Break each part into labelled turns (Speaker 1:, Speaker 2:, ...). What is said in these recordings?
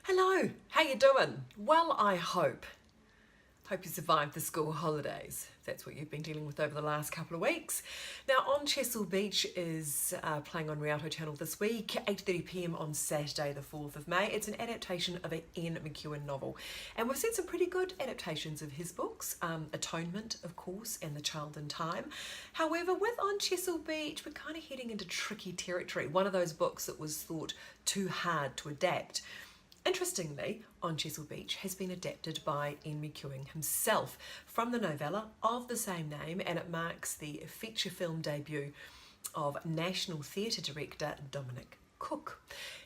Speaker 1: Hello, how you doing? Well, I hope you survived the school holidays. That's what you've been dealing with over the last couple of weeks. Now, On Chesil Beach is playing on Rialto Channel this week, 8:30 p.m. on Saturday the 4th of May. It's an adaptation of an Ian McEwan novel. And we've seen some pretty good adaptations of his books, Atonement, of course, and The Child in Time. However, with On Chesil Beach, we're kind of heading into tricky territory. One of those books that was thought too hard to adapt. Interestingly, On Chesil Beach has been adapted by Ian McEwan himself from the novella of the same name, and it marks the feature film debut of National Theatre director Dominic Cook.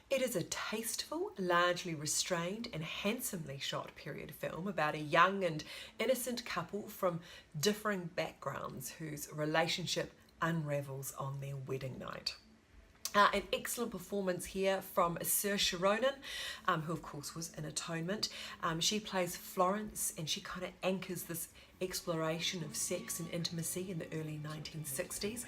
Speaker 1: It is a tasteful, largely restrained and handsomely shot period film about a young and innocent couple from differing backgrounds whose relationship unravels on their wedding night. An excellent performance here from Saoirse Ronan, who of course was in Atonement. She plays Florence, and she kind of anchors this exploration of sex and intimacy in the early 1960s.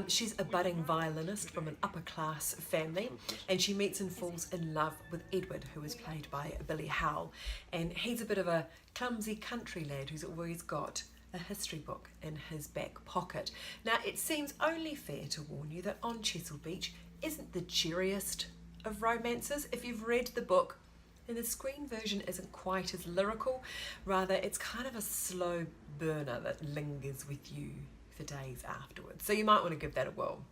Speaker 1: She's a budding violinist from an upper class family, and she meets and falls in love with Edward, who is played by Billy Howell. And he's a bit of a clumsy country lad who's always got a history book in his back pocket. Now, it seems only fair to warn you that On Chesil Beach isn't the cheeriest of romances. If you've read the book, then the screen version isn't quite as lyrical. Rather, it's kind of a slow burner that lingers with you for days afterwards. So you might want to give that a whirl.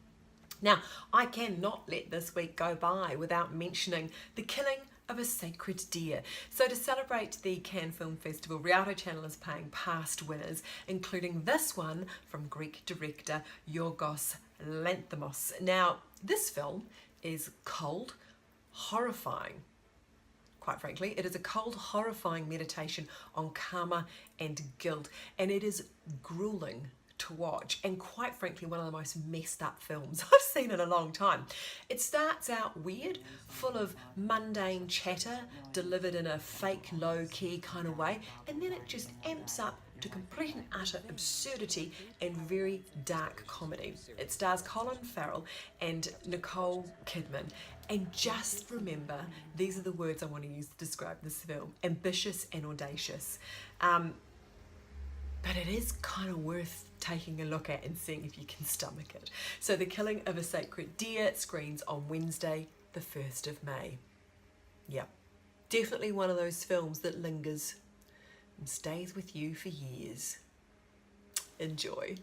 Speaker 1: Now, I cannot let this week go by without mentioning the killing of a sacred deer. So to celebrate the Cannes Film Festival, Rialto Channel is paying past winners, including this one from Greek director Yorgos Lanthimos. Now, this film is cold, horrifying. Quite frankly, it is a cold, horrifying meditation on karma and guilt, and it is grueling to watch, and quite frankly one of the most messed up films I've seen in a long time. It starts out weird, full of mundane chatter delivered in a fake low-key kind of way, and then it just amps up to complete and utter absurdity and very dark comedy. It stars Colin Farrell and Nicole Kidman, and just remember, these are the words I want to use to describe this film: ambitious and audacious. But it is kind of worth taking a look at and seeing if you can stomach it. So The Killing of a Sacred Deer screens on Wednesday, the 1st of May. Yep, definitely one of those films that lingers and stays with you for years. Enjoy.